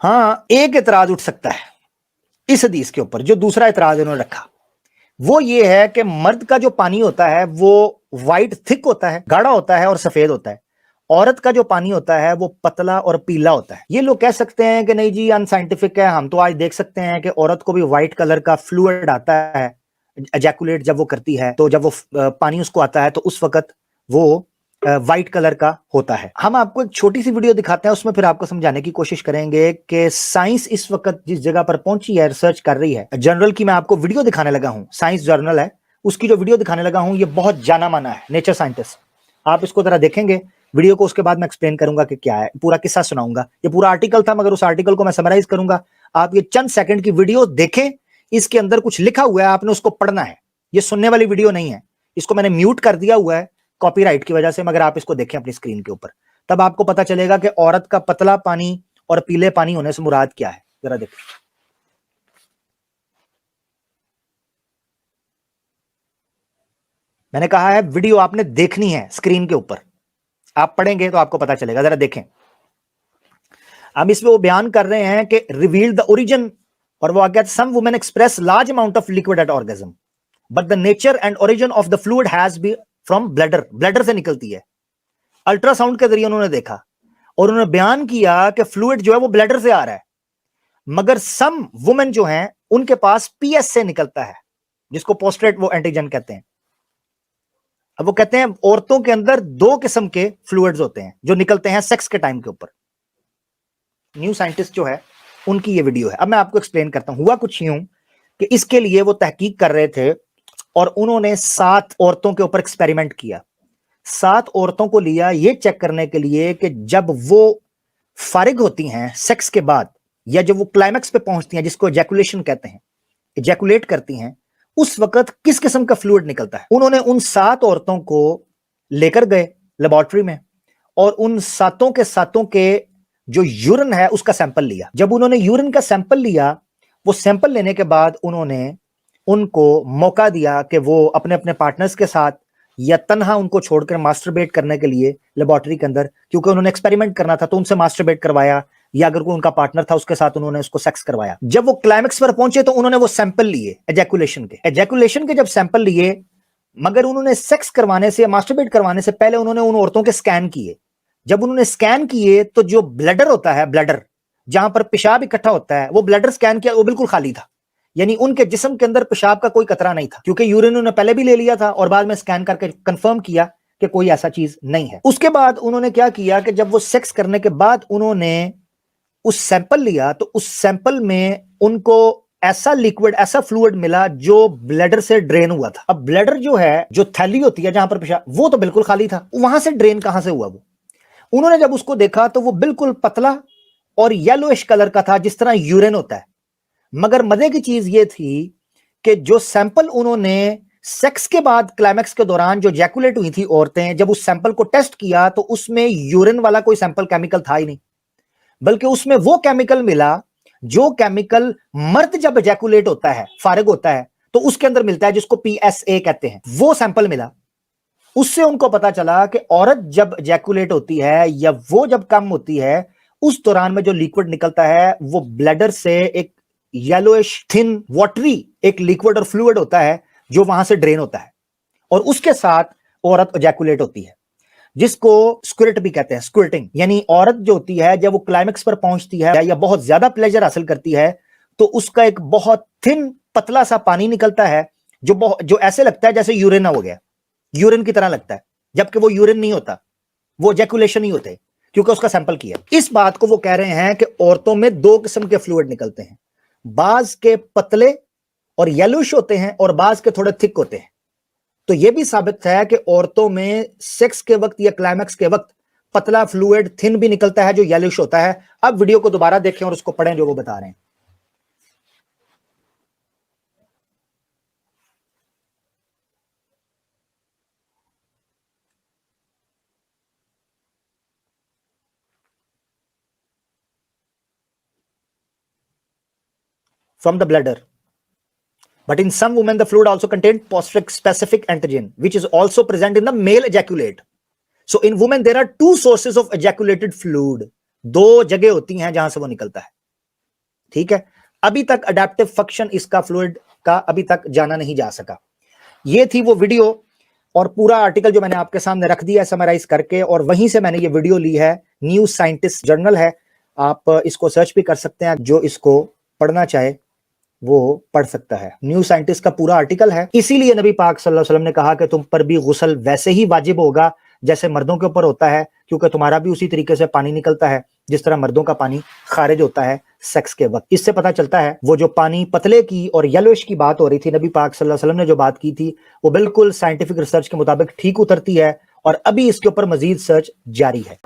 हाँ, एक एतराज उठ सकता है इस हदीस के ऊपर, जो दूसरा एतराज इन्होंने रखा वो ये है कि मर्द का जो पानी होता है वो वाइट थिक होता है, गाढ़ा होता है और सफेद होता है। औरत का जो पानी होता है वो पतला और पीला होता है। ये लोग कह सकते हैं कि नहीं जी अनसाइंटिफिक है, हम तो आज देख सकते हैं कि औरत को भी व्हाइट कलर का फ्लूइड आता है, एजैकुलेट जब वो करती है, तो जब वो पानी उसको आता है तो उस वक्त वो व्हाइट कलर का होता है। हम आपको एक छोटी सी वीडियो दिखाते हैं, उसमें फिर आपको समझाने की कोशिश करेंगे कि साइंस इस वक्त जिस जगह पर पहुंची है, रिसर्च कर रही है। जर्नल की मैं आपको वीडियो दिखाने लगा हूं, साइंस जर्नल है, उसकी जो वीडियो दिखाने लगा हूं ये बहुत जाना माना है, नेचर साइंटिस्ट। आप इसको जरा देखेंगे वीडियो को, उसके बाद मैं एक्सप्लेन करूंगा कि क्या है, पूरा किस्सा सुनाऊंगा। ये पूरा आर्टिकल था मगर उस आर्टिकल को मैं समराइज करूंगा। आप ये चंद सेकंड की वीडियो देखें, इसके अंदर कुछ लिखा हुआ है, आपने उसको पढ़ना है। ये सुनने वाली वीडियो नहीं है, इसको मैंने म्यूट कर दिया हुआ है कॉपीराइट की वजह से, मगर आप इसको देखें अपनी स्क्रीन के ऊपर, तब आपको पता चलेगा कि औरत का पतला पानी और पीले पानी होने से मुराद क्या है। जरा देखें। मैंने कहा है वीडियो आपने देखनी है स्क्रीन के ऊपर, आप पढ़ेंगे तो आपको पता चलेगा। जरा देखें। अब इसमें वो बयान कर रहे हैं कि रिवील द ओरिजिन, और वो आगे some women express large amount of liquid at orgasm but the nature and origin of the fluid has be from bladder, bladder से निकलती है। अल्ट्रासाउंड के जरिए उन्होंने देखा और उन्होंने बयान किया कि फ्लूइड जो है वो ब्लैडर से आ रहा है, मगर सम वुमेन जो हैं उनके पास पीएस से निकलता है, जिसको पोस्ट्रेट वो एंटीजन कहते हैं। अब वो कहते हैं औरतों के अंदर दो किस्म के फ्लूइड्स होते हैं जो निकलते हैं सेक्स के टाइम के ऊपर। न्यू साइंटिस्ट जो है उनकी ये वीडियो है। अब मैं आपको एक्सप्लेन करता हूं। हुआ कुछ यूं कि इसके लिए वो तहकीक कर रहे थे और उन्होंने 7 औरतों के ऊपर एक्सपेरिमेंट किया। 7 औरतों को लिया ये चेक करने के लिए कि जब वो फारिग होती हैं सेक्स के बाद, या जब वो क्लाइमैक्स पे पहुंचती हैं जिसको एजैकुलेशन कहते हैं, एजैकुलेट करती हैं, उस वक्त किस किस्म का फ्लूइड निकलता है। उन्होंने उन 7 औरतों को लेकर गए लेबोरेटरी में और उन 7 के 7 के जो यूरिन है उसका सैंपल लिया। जब उन्होंने यूरिन का सैंपल लिया, वो सैंपल लेने के बाद उन्होंने उनको मौका दिया कि वो अपने अपने पार्टनर्स के साथ या तन्हा उनको छोड़कर मास्टरबेट करने के लिए लेबोरेटरी के अंदर, क्योंकि उन्होंने एक्सपेरिमेंट करना था, तो उनसे मास्टरबेट करवाया, या अगर कोई उनका पार्टनर था उसके साथ उन्होंने उसको सेक्स करवाया। जब वो क्लाइमेक्स पर पहुंचे तो उन्होंने वो सैंपल लिए एजैकुलेशन के जब सैंपल लिए, मगर उन्होंने सेक्स करवाने से, मास्टरबेट करवाने से पहले उन्होंने उन औरतों के स्कैन किए। जब उन्होंने स्कैन किए तो जो ब्लैडर होता है, ब्लैडर जहां पर पेशाब इकट्ठा होता है, वो ब्लैडर स्कैन किया, वो बिल्कुल खाली था। यानी उनके जिस्म के अंदर पेशाब का कोई कतरा नहीं था, क्योंकि यूरिन उन्होंने पहले भी ले लिया था और बाद में स्कैन करके कंफर्म किया कि कोई ऐसा चीज नहीं है। उसके बाद उन्होंने क्या किया कि जब वो सेक्स करने के बाद उन्होंने उस सैंपल लिया, तो उस सैंपल में उनको ऐसा लिक्विड, ऐसा फ्लूइड मिला जो ब्लैडर से ड्रेन हुआ था। अब ब्लैडर जो है, जो थैली होती है जहां पर पेशाब, वो तो बिल्कुल खाली था, वहां से ड्रेन कहां से हुआ वो। उन्होंने जब उसको देखा तो वो बिल्कुल पतला और येलोइश कलर का था, जिस तरह यूरिन होता है। मगर मजे की चीज ये थी कि जो सैंपल उन्होंने सेक्स के बाद क्लाइमैक्स के दौरान जो जैकुलेट हुई थी औरतें, जब उस सैंपल को टेस्ट किया तो उसमें यूरिन वाला कोई सैंपल केमिकल था ही नहीं, बल्कि उसमें वो केमिकल मिला जो केमिकल मर्द जब जैकुलेट होता है, फारिग होता है, तो उसके अंदर मिलता है, जिसको PSA कहते हैं। वो सैंपल मिला। उससे उनको पता चला कि औरत जब जैकुलेट होती है या वो जब कम होती है, उस दौरान में जो लिक्विड निकलता है वो ब्लैडर से एक येलोइश थिन वाटरी एक लिक्विड और फ्लूइड होता है जो वहां से ड्रेन होता है, और उसके साथ औरत जैकुलेट होती है, जिसको स्क्विर्ट भी कहते हैं, स्क्विर्टिंग। यानी औरत जो होती है जब वो क्लाइमेक्स पर पहुंचती है या बहुत ज्यादा प्लेजर हासिल करती है, तो उसका एक बहुत थिन पतला सा पानी निकलता है जो ऐसे लगता है जैसे यूरिन हो गया, यूरिन की तरह लगता है, जबकि वो यूरिन नहीं होता, वो जैकुलेशन ही होते, क्योंकि उसका सैंपल किया। इस बात को वो कह रहे हैं कि औरतों में 2 किस्म के फ्लूइड निकलते हैं, बाज के पतले और येलोइश होते हैं और बाज के थोड़े थिक होते हैं। तो यह भी साबित है कि औरतों में सेक्स के वक्त या क्लाइमैक्स के वक्त पतला फ्लूइड थिन भी निकलता है जो येलोइश होता है। अब वीडियो को दोबारा देखें और उसको पढ़ें जो वो बता रहे हैं। From the bladder. But in some women, the fluid also contains post-specific antigen, which is also present in the male ejaculate. So in women, there are 2 sources of ejaculated fluid. 2 जगह होती हैं जहां से वो निकलता है। ठीक है, अभी तक अडेप्टिव फंक्शन इसका फ्लूइड का अभी तक जाना नहीं जा सका। ये थी वो वीडियो और पूरा आर्टिकल जो मैंने आपके सामने रख दिया समराइज करके, और वहीं से मैंने ये वीडियो ली है, न्यू साइंटिस्ट जर्नल है, आप इसको सर्च भी कर सकते हैं, जो इसको पढ़ना चाहे वो पढ़ सकता है। न्यू साइंटिस्ट का पूरा आर्टिकल है। इसीलिए नबी पाक सल्लल्लाहु अलैहि वसल्लम ने कहा कि तुम पर भी गुस्ल वैसे ही वाजिब होगा जैसे मर्दों के ऊपर होता है, क्योंकि तुम्हारा भी उसी तरीके से पानी निकलता है जिस तरह मर्दों का पानी खारिज होता है सेक्स के वक्त। इससे पता चलता है वो जो पानी पतले की और येलोइश की बात हो रही थी, नबी पाक सल्लल्लाहु अलैहि वसल्लम ने जो बात की थी, वो बिल्कुल साइंटिफिक रिसर्च के मुताबिक ठीक उतरती है, और अभी इसके ऊपर मजीद सर्च जारी है।